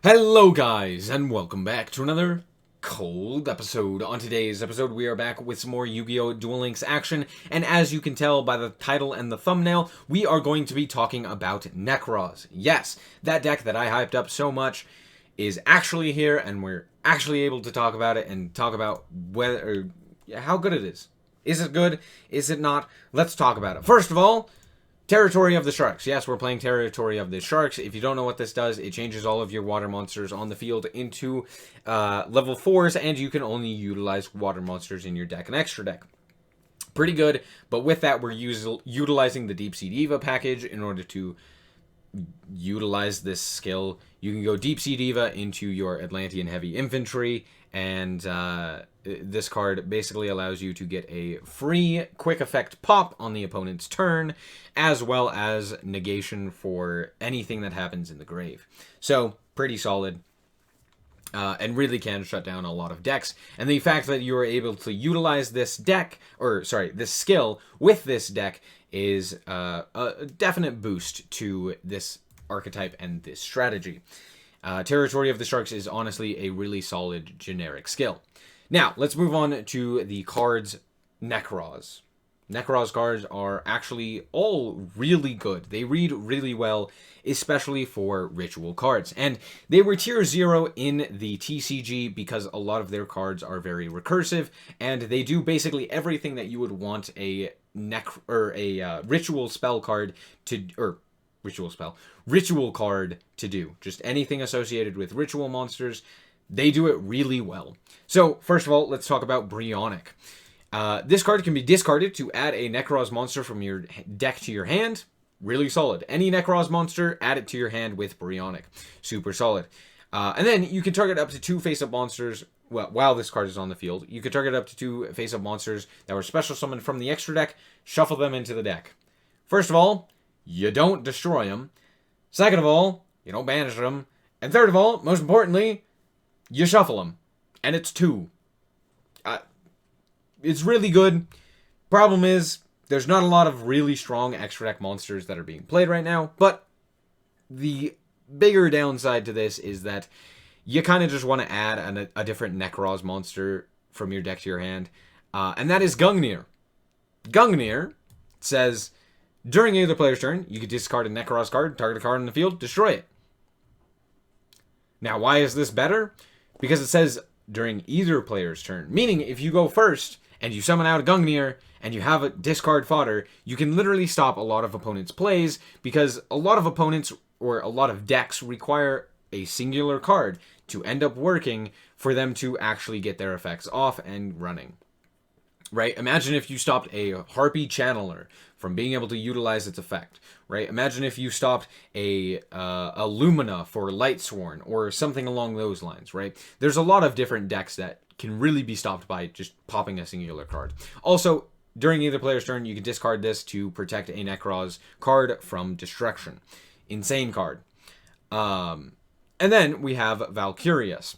Hello guys, and welcome back to another cold episode. On today's episode, we are back with some more Yu-Gi-Oh! Duel Links action, and as you can tell by the title and the thumbnail, we are going to be talking about Nekroz. Yes, that deck that I hyped up so much is actually here, and we're actually able to talk about it, and talk about whether, how good it is. Is it good? Is it not? Let's talk about it. First of all, Territory of the Sharks. Yes, we're playing Territory of the Sharks. If you don't know what this does, it changes all of your water monsters on the field into level 4s, and you can only utilize water monsters in your deck and extra deck. Pretty good, but with that, we're utilizing the Deep Sea Diva package in order to utilize this skill. You can go Deep Sea Diva into your Atlantean Heavy Infantry, and this card basically allows you to get a free quick effect pop on the opponent's turn, as well as negation for anything that happens in the grave. So, pretty solid. And really can shut down a lot of decks. And the fact that you are able to utilize this this skill with this deck is a definite boost to this archetype and this strategy. Territory of the Sharks is honestly a really solid generic skill. Now, let's move on to the cards Nekroz. Nekroz cards are actually all really good. They read really well, especially for ritual cards. And they were tier 0 in the TCG because a lot of their cards are very recursive, and they do basically everything that you would want a ritual spell card to, ritual card to do. Just anything associated with ritual monsters, they do it really well. So, first of all, let's talk about Brionic. This card can be discarded to add a Nekroz monster from your deck to your hand. Really solid. Any Nekroz monster, add it to your hand with Brionic. Super solid. And then you can target up to 2 face-up monsters. Well, while this card is on the field, you can target up to 2 face-up monsters that were special summoned from the extra deck. Shuffle them into the deck. First of all, you don't destroy them. Second of all, you don't banish them. And third of all, most importantly, you shuffle them. And it's 2. It's really good. Problem is, there's not a lot of really strong extra deck monsters that are being played right now, but the bigger downside to this is that you kind of just want to add a different Nekroz monster from your deck to your hand, and that is Gungner. Gungner says, during either player's turn, you can discard a Nekroz card, target a card on the field, destroy it. Now, why is this better? Because it says during either player's turn, meaning if you go first and you summon out a Gungner and you have a discard fodder, you can literally stop a lot of opponents' plays, because a lot of opponents or a lot of decks require a singular card to end up working for them to actually get their effects off and running. Right? Imagine if you stopped a Harpy Channeler from being able to utilize its effect. Right? Imagine if you stopped a Lumina for Lightsworn or something along those lines. Right? There's a lot of different decks that can really be stopped by just popping a singular card. Also, during either player's turn, you can discard this to protect a Nekroz card from destruction. Insane card. And then we have Valkyrius.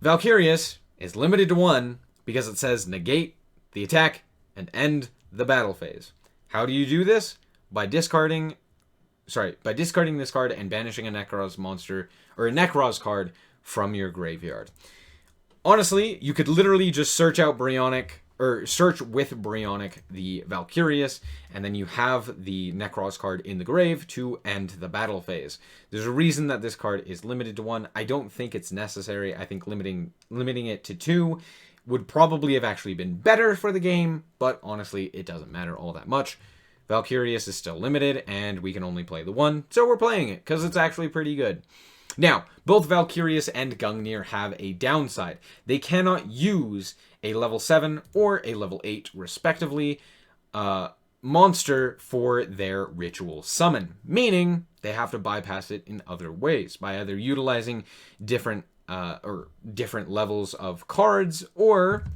Valkyrius is limited to 1 because it says negate the attack and end the battle phase. How do you do this? By discarding this card and banishing a Nekroz monster or a Nekroz card from your graveyard. Honestly, you could literally just search out Brionic, or search with Brionic the Valkyrius, and then you have the Nekroz card in the grave to end the battle phase. There's a reason that this card is limited to 1. I don't think it's necessary. I think limiting it to 2 would probably have actually been better for the game, but honestly, it doesn't matter all that much. Valkyrius is still limited, and we can only play the 1, so we're playing it, because it's actually pretty good. Now, both Valkyrius and Gungner have a downside. They cannot use a level 7 or a level 8, respectively, monster for their ritual summon, meaning they have to bypass it in other ways, by either utilizing different levels of cards, or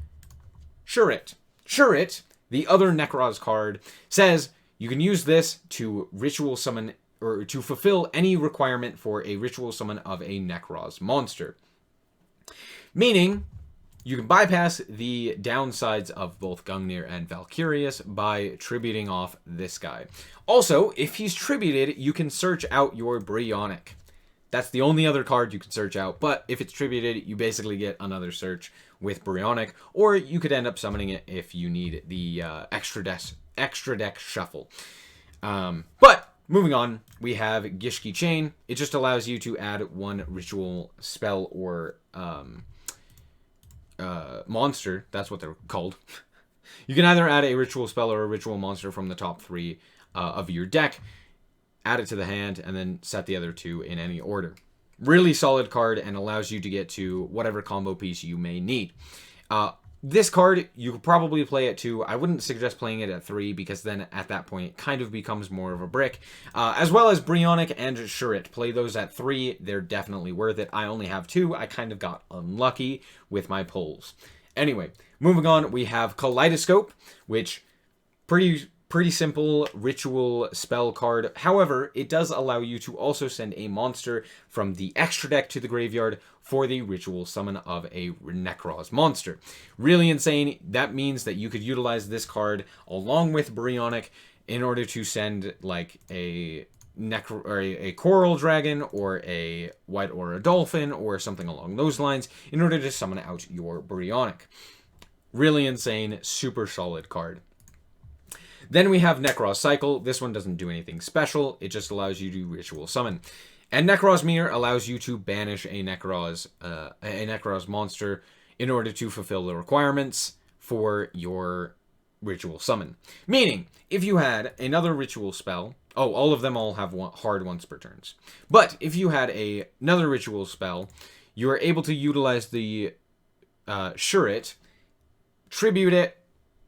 Shurit. Shurit, the other Nekroz card, says you can use this to ritual summon, or to fulfill any requirement for a ritual summon of a Nekroz monster. Meaning, you can bypass the downsides of both Gungner and Valkyrius by tributing off this guy. Also, if he's tributed, you can search out your Brionic. That's the only other card you can search out, but if it's tributed, you basically get another search with Brionic, or you could end up summoning it if you need the extra deck shuffle. But moving on, we have Gishki Chain. It just allows you to add one ritual spell or monster. That's what they're called. You can either add a ritual spell or a ritual monster from the top 3 of your deck, add it to the hand, and then set the other 2 in any order. Really solid card and allows you to get to whatever combo piece you may need. This card, you could probably play at 2. I wouldn't suggest playing it at 3 because then at that point it kind of becomes more of a brick. As well as Brionic and Shurit. Play those at 3. They're definitely worth it. I only have 2. I kind of got unlucky with my pulls. Anyway, moving on, we have Kaleidoscope, which pretty simple ritual spell card. However, it does allow you to also send a monster from the extra deck to the graveyard for the ritual summon of a Nekroz monster. Really insane. That means that you could utilize this card along with Brionic in order to send like a coral dragon or a white or a dolphin or something along those lines in order to summon out your Brionic. Really insane, super solid card. Then we have Nekroz Cycle. This one doesn't do anything special. It just allows you to ritual summon. And Nekroz Mirror allows you to banish a Nekroz monster in order to fulfill the requirements for your ritual summon. Meaning, if you had another ritual spell, all of them have hard once per turns. But if you had another ritual spell, you are able to utilize the Shurit, tribute it,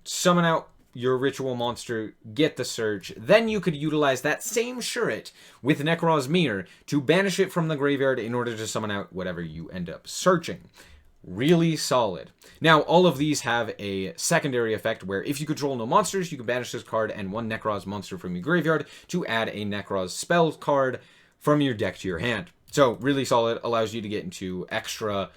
summon out your ritual monster, get the search, then you could utilize that same Shurit with Nekroz Mirror to banish it from the graveyard in order to summon out whatever you end up searching. Really solid. Now, all of these have a secondary effect where if you control no monsters, you can banish this card and one Nekroz monster from your graveyard to add a Nekroz spell card from your deck to your hand. So, really solid, allows you to get into extra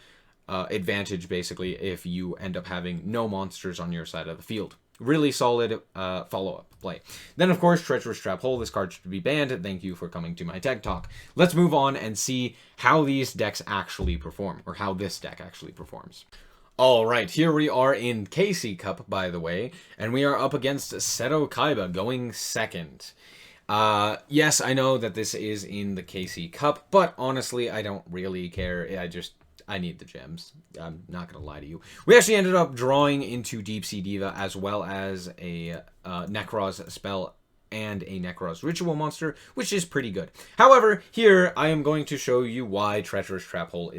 advantage, basically, if you end up having no monsters on your side of the field. Really solid follow-up play. Then, of course, Treacherous Trap Hole. This card should be banned. Thank you for coming to my tech talk. Let's move on and see how these decks actually perform, or how this deck actually performs. Alright, here we are in KC Cup, by the way, and we are up against Seto Kaiba going second. Yes, I know that this is in the KC Cup, but honestly, I don't really care. I need the gems. I'm not going to lie to you. We actually ended up drawing into Deep Sea Diva as well as a Nekroz spell and a Nekroz ritual monster, which is pretty good. However, here I am going to show you why Treacherous Trap Hole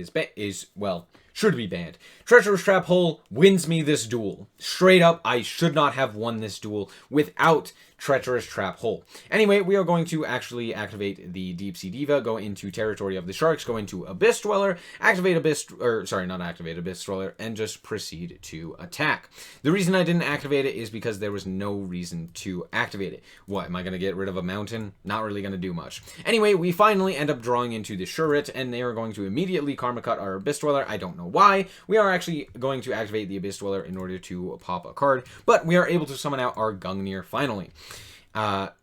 should be banned. Treacherous Trap Hole wins me this duel. Straight up, I should not have won this duel without Treacherous Trap Hole. Anyway, we are going to actually activate the Deep Sea Diva, go into Territory of the Sharks, go into Abyss Dweller, activate Abyss Dweller, and just proceed to attack. The reason I didn't activate it is because there was no reason to activate it. What, am I going to get rid of a mountain? Not really going to do much. Anyway, we finally end up drawing into the Shurit, and they are going to immediately Karma Cut our Abyss Dweller. I don't know why. We are actually going to activate the Abyss Dweller in order to pop a card, but we are able to summon out our Gungner finally.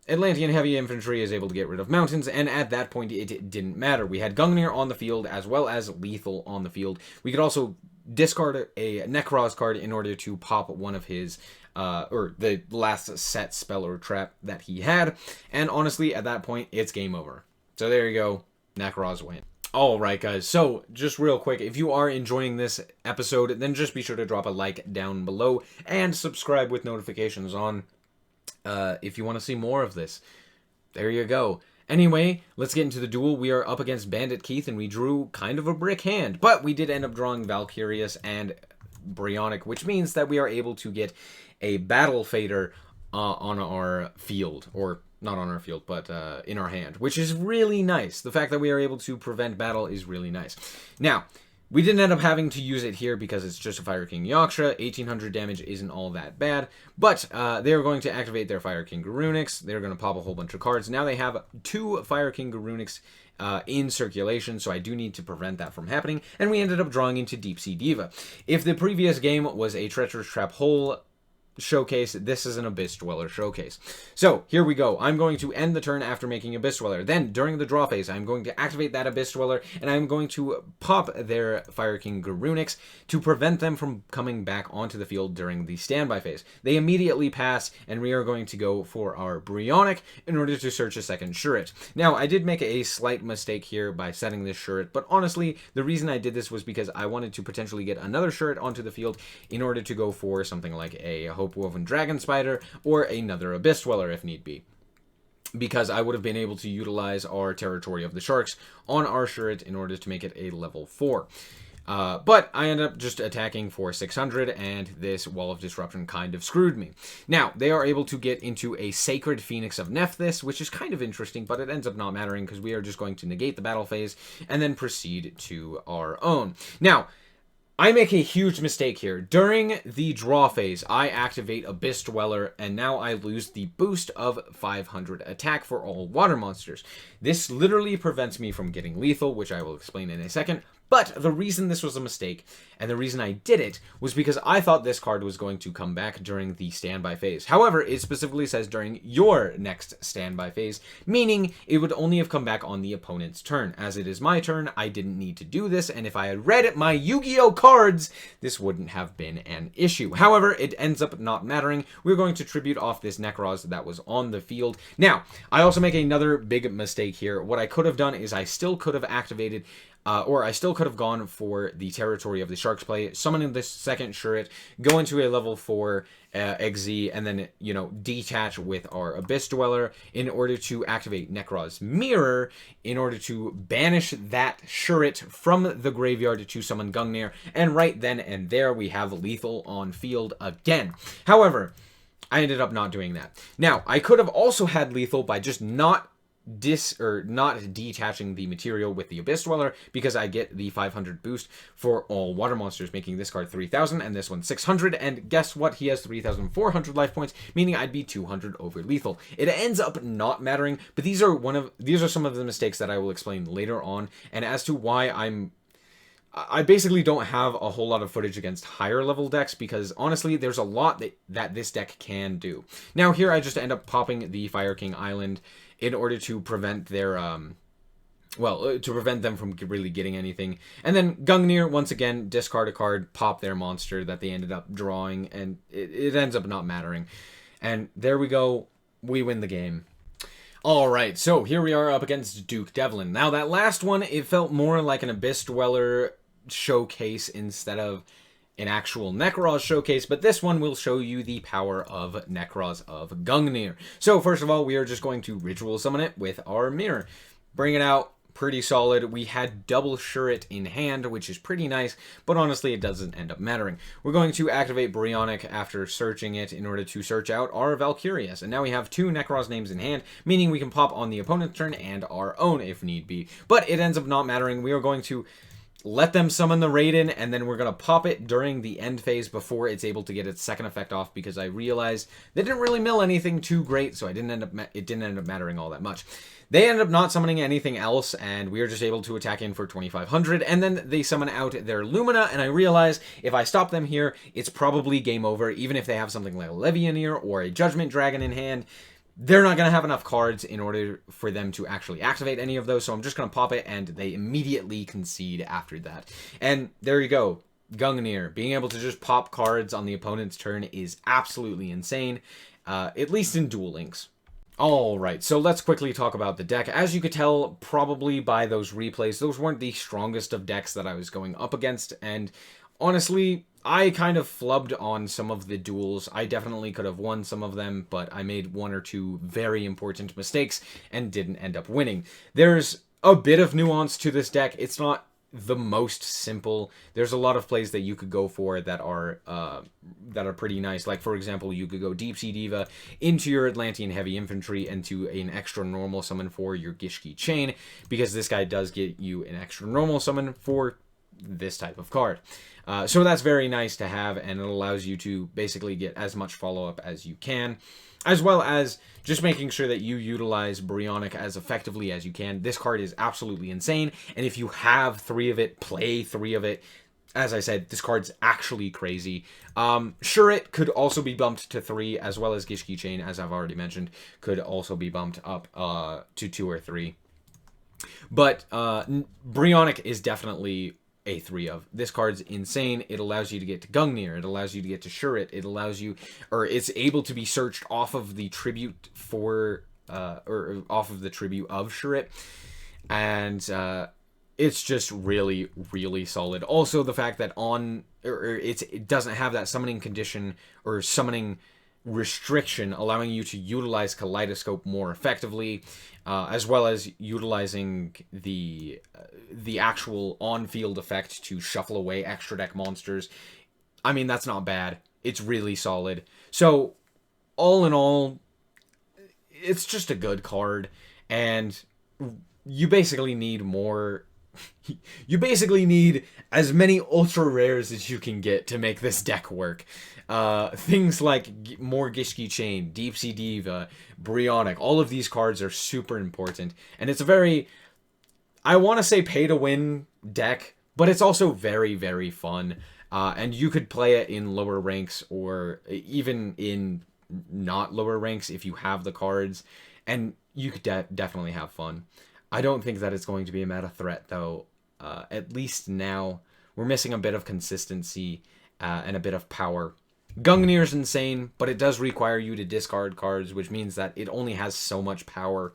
Atlantean Heavy Infantry is able to get rid of mountains, and at that point it didn't matter. We had Gungner on the field as well as Lethal on the field. We could also discard a Nekroz card in order to pop one of his, or the last set spell or trap that he had, and honestly, at that point, it's game over. So there you go, Nekroz win. Alright guys, so just real quick, if you are enjoying this episode, then just be sure to drop a like down below, and subscribe with notifications on. If you want to see more of this. There you go. Anyway, let's get into the duel. We are up against Bandit Keith, and we drew kind of a brick hand, but we did end up drawing Valkyrius and Brionic, which means that we are able to get a Battle Fader on our field, or not on our field, but in our hand, which is really nice. The fact that we are able to prevent battle is really nice. Now, we didn't end up having to use it here because it's just a Fire King Yaksha. 1800 damage isn't all that bad. But they're going to activate their Fire King Garunics. They're going to pop a whole bunch of cards. Now they have 2 Fire King Garunics in circulation, so I do need to prevent that from happening. And we ended up drawing into Deep Sea Diva. If the previous game was a Treacherous Trap Hole showcase. This is an Abyss Dweller showcase. So here we go. I'm going to end the turn after making Abyss Dweller. Then during the draw phase, I'm going to activate that Abyss Dweller, and I'm going to pop their Fire King Brionics to prevent them from coming back onto the field during the standby phase. They immediately pass, and we are going to go for our Brionic in order to search a second Shurret. Now, I did make a slight mistake here by setting this Shurret, but honestly, the reason I did this was because I wanted to potentially get another Shurret onto the field in order to go for something like a Hope-Woven Dragon Spider or another Abyss Dweller if need be, because I would have been able to utilize our Territory of the Sharks on our Shurret in order to make it a level 4. But I ended up just attacking for 600, and this Wall of Disruption kind of screwed me. Now, they are able to get into a Sacred Phoenix of Nephthys, which is kind of interesting, but it ends up not mattering because we are just going to negate the battle phase and then proceed to our own. Now, I make a huge mistake here. During the draw phase, I activate Abyss Dweller, and now I lose the boost of 500 attack for all water monsters. This literally prevents me from getting lethal, which I will explain in a second. But the reason this was a mistake, and the reason I did it, was because I thought this card was going to come back during the standby phase. However, it specifically says during your next standby phase, meaning it would only have come back on the opponent's turn. As it is my turn, I didn't need to do this, and if I had read my Yu-Gi-Oh cards, this wouldn't have been an issue. However, it ends up not mattering. We're going to tribute off this Nekroz that was on the field. Now, I also make another big mistake here. What I could have done is I still could have activated or I still could have gone for the Territory of the Sharks play, summoning this second Shurret, go into a level 4 XZ, and then, you know, detach with our Abyss Dweller in order to activate Nekroz Mirror, in order to banish that Shurret from the graveyard to summon Gungner, and right then and there we have lethal on field again. However, I ended up not doing that. Now, I could have also had lethal by just not detaching the material with the Abyss Dweller, because I get the 500 boost for all water monsters, making this card 3,000 and this one 600, and guess what? He has 3,400 life points, meaning I'd be 200 over lethal. It ends up not mattering, but these are some of the mistakes that I will explain later on, and as to why I basically don't have a whole lot of footage against higher level decks, because honestly, there's a lot that this deck can do. Now here I just end up popping the Fire King Island in order to prevent their, to prevent them from really getting anything. And then Gungner, once again, discard a card, pop their monster that they ended up drawing, and it ends up not mattering. And there we go, we win the game. Alright, so here we are up against Duke Devlin. Now that last one, it felt more like an Abyss Dweller showcase instead of an actual Nekroz showcase, but this one will show you the power of Nekroz of Gungner. So first of all, we are just going to ritual summon it with our mirror. Bring it out, pretty solid. We had double Shurret in hand, which is pretty nice, but honestly it doesn't end up mattering. We're going to activate Brionic after searching it in order to search out our Valkyrius, and now we have 2 Nekroz names in hand, meaning we can pop on the opponent's turn and our own if need be. But it ends up not mattering. We are going to let them summon the Raiden, and then we're going to pop it during the end phase before it's able to get its second effect off, because I realized they didn't really mill anything too great, so it didn't end up mattering all that much. They ended up not summoning anything else, and we were just able to attack in for 2,500, and then they summon out their Lumina, and I realized if I stop them here, it's probably game over, even if they have something like a Levianeer or a Judgment Dragon in hand. They're not going to have enough cards in order for them to actually activate any of those, so I'm just going to pop it, and they immediately concede after that. And there you go. Gungner, being able to just pop cards on the opponent's turn is absolutely insane, at least in Duel Links. Alright, so let's quickly talk about the deck. As you could tell, probably by those replays, those weren't the strongest of decks that I was going up against, and honestly, I kind of flubbed on some of the duels. I definitely could have won some of them, but I made 1 or 2 very important mistakes and didn't end up winning. There's a bit of nuance to this deck. It's not the most simple. There's a lot of plays that you could go for that are pretty nice. Like, for example, you could go Deep Sea Diva into your Atlantean Heavy Infantry and to an extra normal summon for your Gishki Chain, because this guy does get you an extra normal summon for this type of card. So that's very nice to have, and it allows you to basically get as much follow-up as you can, as well as just making sure that you utilize Brionic as effectively as you can. This card is absolutely insane, and if you have 3 of it, play 3 of it. as I said, this card's actually crazy. Sure, it could also be bumped to 3, as well as Gishki Chain, as I've already mentioned, could also be bumped up to 2 or 3. But Brionic is definitely a 3 of. This card's insane. It allows you to get to Gungner. It allows you to get to Shurit. It allows you, or it's able to be searched off of the tribute for, or off of the tribute of Shurit. And it's just really, really solid. Also, the fact that it doesn't have that summoning condition or summoning restriction, allowing you to utilize Kaleidoscope more effectively, as well as utilizing the actual on-field effect to shuffle away extra deck monsters. I mean, that's not bad. It's really solid. So, all in all, it's just a good card, and you basically need more... You basically need as many ultra rares as you can get to make this deck work. Things like more Gishki Chain, Deep Sea Diva, Brionic, all of these cards are super important. And it's a very, I want to say pay to win deck, but it's also very, very fun. And you could play it in lower ranks or even in not lower ranks if you have the cards. And you could definitely have fun. I don't think that it's going to be a meta threat, though. At least now, we're missing a bit of consistency and a bit of power. Gungner's insane, but it does require you to discard cards, which means that it only has so much power.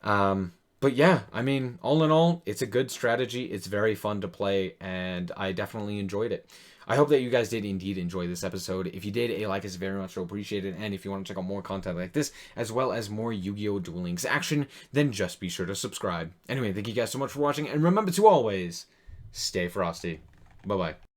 But yeah, I mean, all in all, it's a good strategy. It's very fun to play, and I definitely enjoyed it. I hope that you guys did indeed enjoy this episode. If you did, a like is very much so appreciated. And if you want to check out more content like this, as well as more Yu-Gi-Oh! Duel Links action, then just be sure to subscribe. Anyway, thank you guys so much for watching. And remember to always stay frosty. Bye-bye.